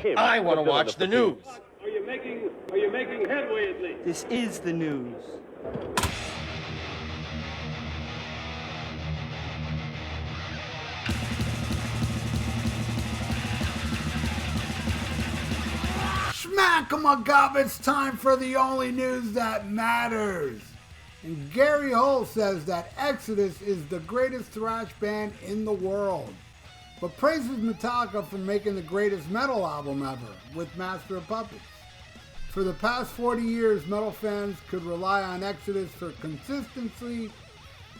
him. I want to watch the news. Are you making headway at least? This is the news. Schmack-a-ma-gob, it's time for the only news that matters. And Gary Holt says that Exodus is the greatest thrash band in the world, but praises Metallica for making the greatest metal album ever with Master of Puppets. For the past 40 years, metal fans could rely on Exodus for consistency,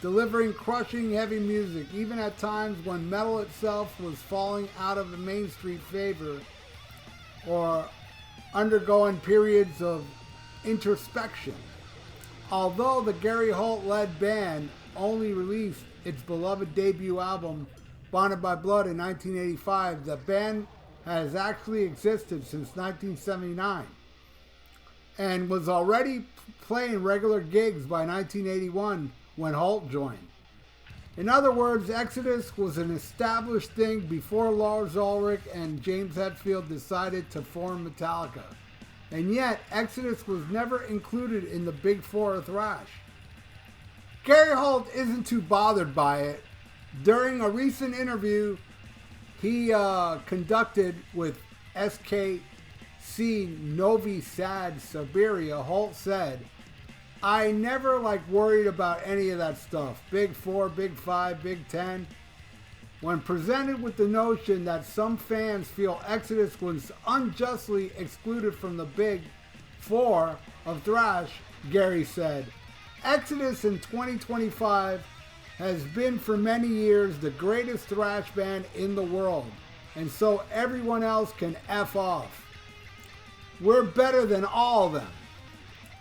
delivering crushing heavy music, even at times when metal itself was falling out of the mainstream favor or undergoing periods of introspection. Although the Gary Holt-led band only released its beloved debut album, Bonded by Blood, in 1985, the band has actually existed since 1979 and was already playing regular gigs by 1981 when Holt joined. In other words, Exodus was an established thing before Lars Ulrich and James Hetfield decided to form Metallica. And yet, Exodus was never included in the Big Four of thrash. Gary Holt isn't too bothered by it. During a recent interview he conducted with SKC Novi Sad Siberia, Holt said, "I never worried about any of that stuff. Big Four, Big Five, Big Ten. When presented with the notion that some fans feel Exodus was unjustly excluded from the Big Four of thrash," Gary said, "Exodus in 2025 has been for many years the greatest thrash band in the world, and so everyone else can F off. We're better than all of them."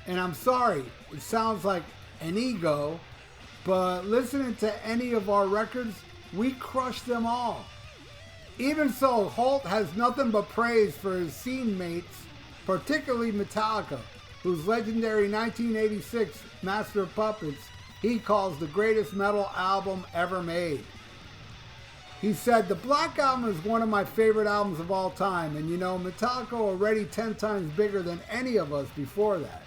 And I'm sorry, it sounds like an ego, but listening to any of our records, we crush them all. Even so, Holt has nothing but praise for his scene mates, particularly Metallica, whose legendary 1986 Master of Puppets he calls the greatest metal album ever made. He said, "The Black Album is one of my favorite albums of all time, and Metallica were already 10 times bigger than any of us before that.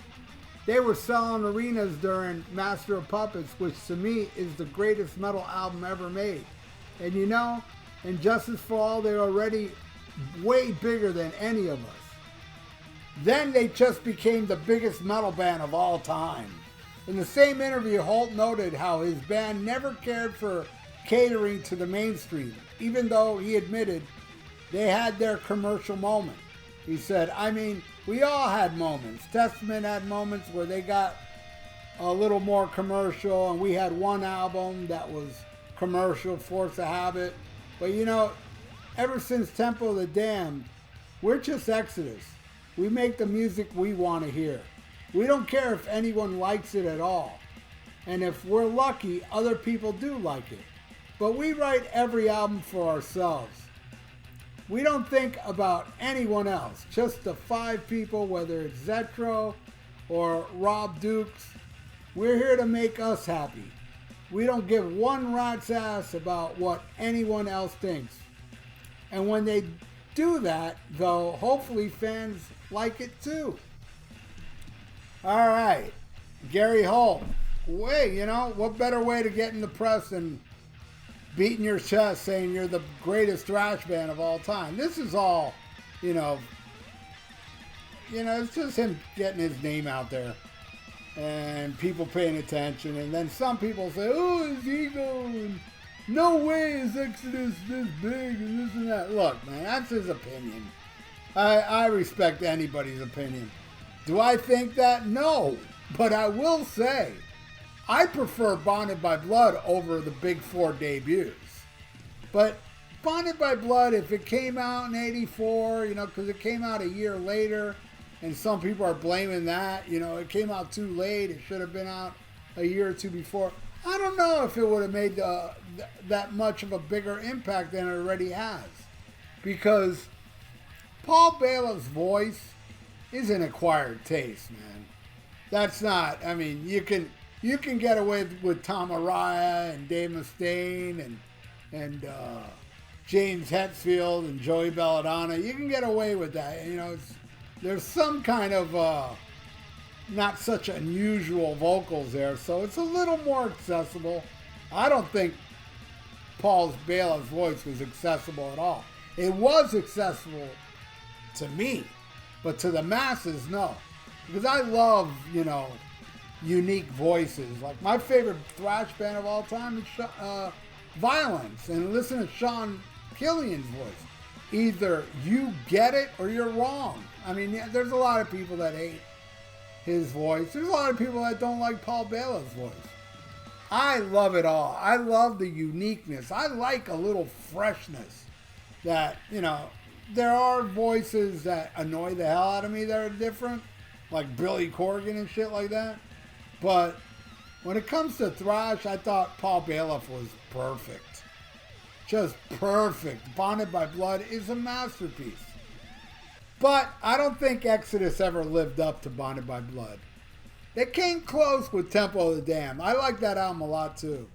They were selling arenas during Master of Puppets, which to me is the greatest metal album ever made. And in Justice for All, they're already way bigger than any of us. Then they just became the biggest metal band of all time." In the same interview, Holt noted how his band never cared for catering to the mainstream, even though he admitted they had their commercial moment. He said, we all had moments. Testament had moments where they got a little more commercial, and we had one album that was commercial, Force of Habit. But ever since Temple of the Damned, we're just Exodus. We make the music we want to hear. We don't care if anyone likes it at all. And if we're lucky, other people do like it. But we write every album for ourselves. We don't think about anyone else, just the 5 people, whether it's Zetro or Rob Dukes. We're here to make us happy. We don't give one rat's ass about what anyone else thinks. And when they do that, though, hopefully fans like it too." All right, Gary Holt. What better way to get in the press than beating your chest saying you're the greatest thrash band of all time? This is all, it's just him getting his name out there and people paying attention. And then some people say, "Oh, his ego, and no way is Exodus this big and this and that." Look, man, that's his opinion. I respect anybody's opinion. Do I think that? No. But I will say, I prefer Bonded by Blood over the Big Four debuts. But Bonded by Blood, if it came out in 84, because it came out a year later, and some people are blaming that, it came out too late, it should have been out a year or two before. I don't know if it would have made that much of a bigger impact than it already has. Because Paul Bala's voice is an acquired taste, man. That's not, you can get away with Tom Araya and Dave Mustaine and James Hetfield and Joey Belladonna. You can get away with that. You know, there's some kind of not such unusual vocals there, so it's a little more accessible. I don't think Paul Baila's voice was accessible at all. It was accessible to me, but to the masses, no. Because I love, you know, unique voices. Like, my favorite thrash band of all time is Violence. And listen to Sean Killian's voice. Either you get it or you're wrong. I mean, there's a lot of people that hate his voice. There's a lot of people that don't like Paul Baila's voice. I love it all. I love the uniqueness. I like a little freshness that, you know, there are voices that annoy the hell out of me that are different, like Billy Corgan and shit like that. But when it comes to thrash, I thought Paul Bailoff was perfect. Just perfect. Bonded by Blood is a masterpiece. But I don't think Exodus ever lived up to Bonded by Blood. They came close with Temple of the Damned. I like that album a lot too.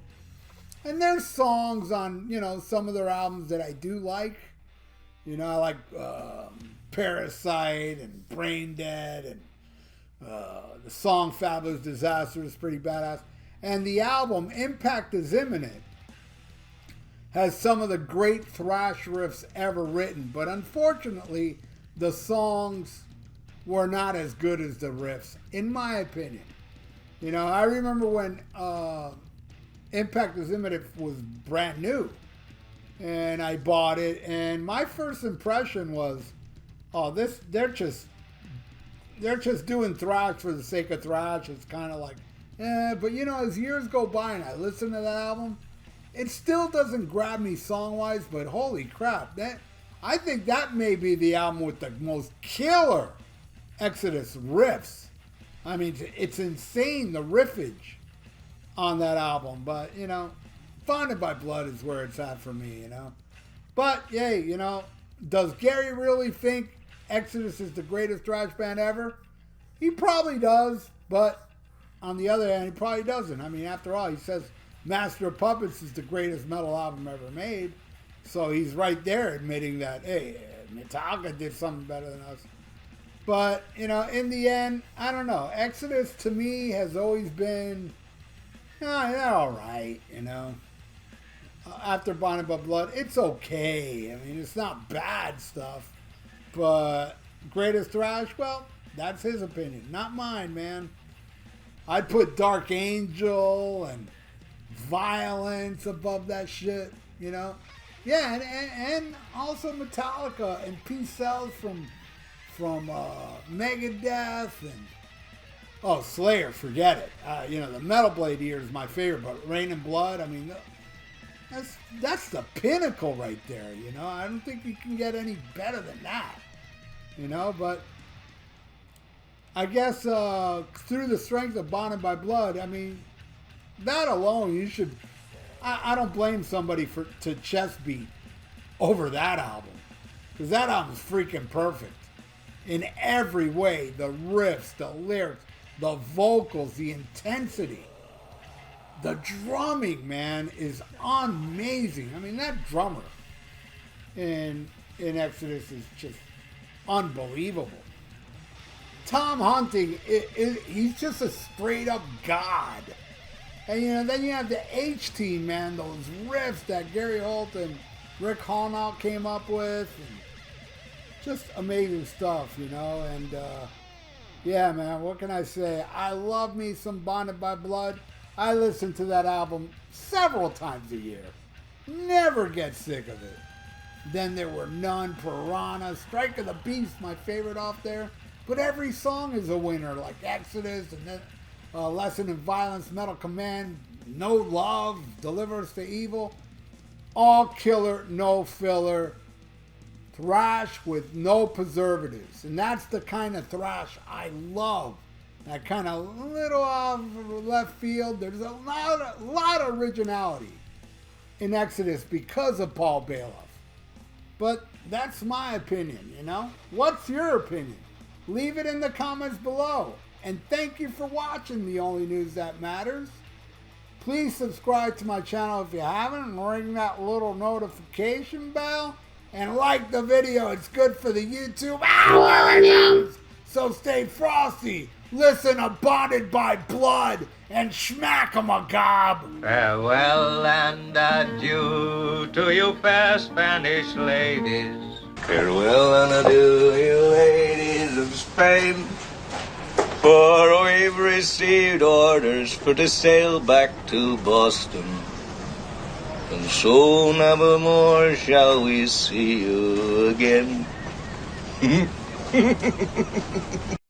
And there's songs on, you know, some of their albums that I do like. You know, I like Parasite and Brain Dead, and the song Fabulous Disaster is pretty badass. And the album Impact is Imminent has some of the great thrash riffs ever written. But unfortunately, the songs were not as good as the riffs, in my opinion. You know, I remember when Impact is Imminent was brand new, and I bought it, and my first impression was, oh, they're just doing thrash for the sake of thrash. It's kind of like, but you know, as years go by and I listen to that album, it still doesn't grab me song-wise, but holy crap, I think that may be the album with the most killer Exodus riffs. I mean, it's insane, the riffage on that album. But, you know, Bonded by Blood is where it's at for me, you know. But, yay, you know, does Gary really think Exodus is the greatest thrash band ever? He probably does, but on the other hand, he probably doesn't. I mean, after all, he says Master of Puppets is the greatest metal album ever made. So he's right there admitting that, hey, Metallica did something better than us. But, you know, in the end, I don't know. Exodus, to me, has always been, they're all right, you know. After Bonded by Blood, it's okay. I mean, it's not bad stuff. But greatest thrash, well, that's his opinion, not mine, man. I'd put Dark Angel and Violence above that shit, you know. Yeah, and also Metallica and Peace Cells from Megadeth, and Slayer, forget it. You know, the Metal Blade Ear is my favorite, but Rain and Blood, I mean, that's the pinnacle right there, you know. I don't think you can get any better than that, you know. But I guess through the strength of Bonded by Blood, I mean, that alone, you should. I don't blame somebody to chest beat over that album, because that album's freaking perfect in every way. The riffs, the lyrics, the vocals, the intensity, the drumming, man, is amazing. I mean, that drummer in Exodus is just unbelievable. Tom Hunting, he's just a straight up god. And, you know, then you have the H-Team, man, those riffs that Gary Holt and Rick Hallnout came up with. And just amazing stuff, you know. And, yeah, man, what can I say? I love me some Bonded by Blood. I listen to that album several times a year. Never get sick of it. Then There Were None, Piranha, Strike of the Beast, my favorite off there. But every song is a winner, like Exodus, and then Lesson in Violence, Metal Command, No Love, Deliver Us to Evil. All killer, no filler. Thrash with no preservatives. And that's the kind of thrash I love. That kind of little off left field. There's a lot of originality in Exodus because of Paul Bailoff. But that's my opinion, you know? What's your opinion? Leave it in the comments below. And thank you for watching The Only News That Matters. Please subscribe to my channel if you haven't, and ring that little notification bell, and like the video. It's good for the YouTube algorithms. So stay frosty, listen to Bonded by Blood, and smack 'em a gob. Farewell and adieu to you fair Spanish ladies. Farewell and adieu, you ladies of Spain. For we've received orders for to sail back to Boston. And so never more shall we see you again.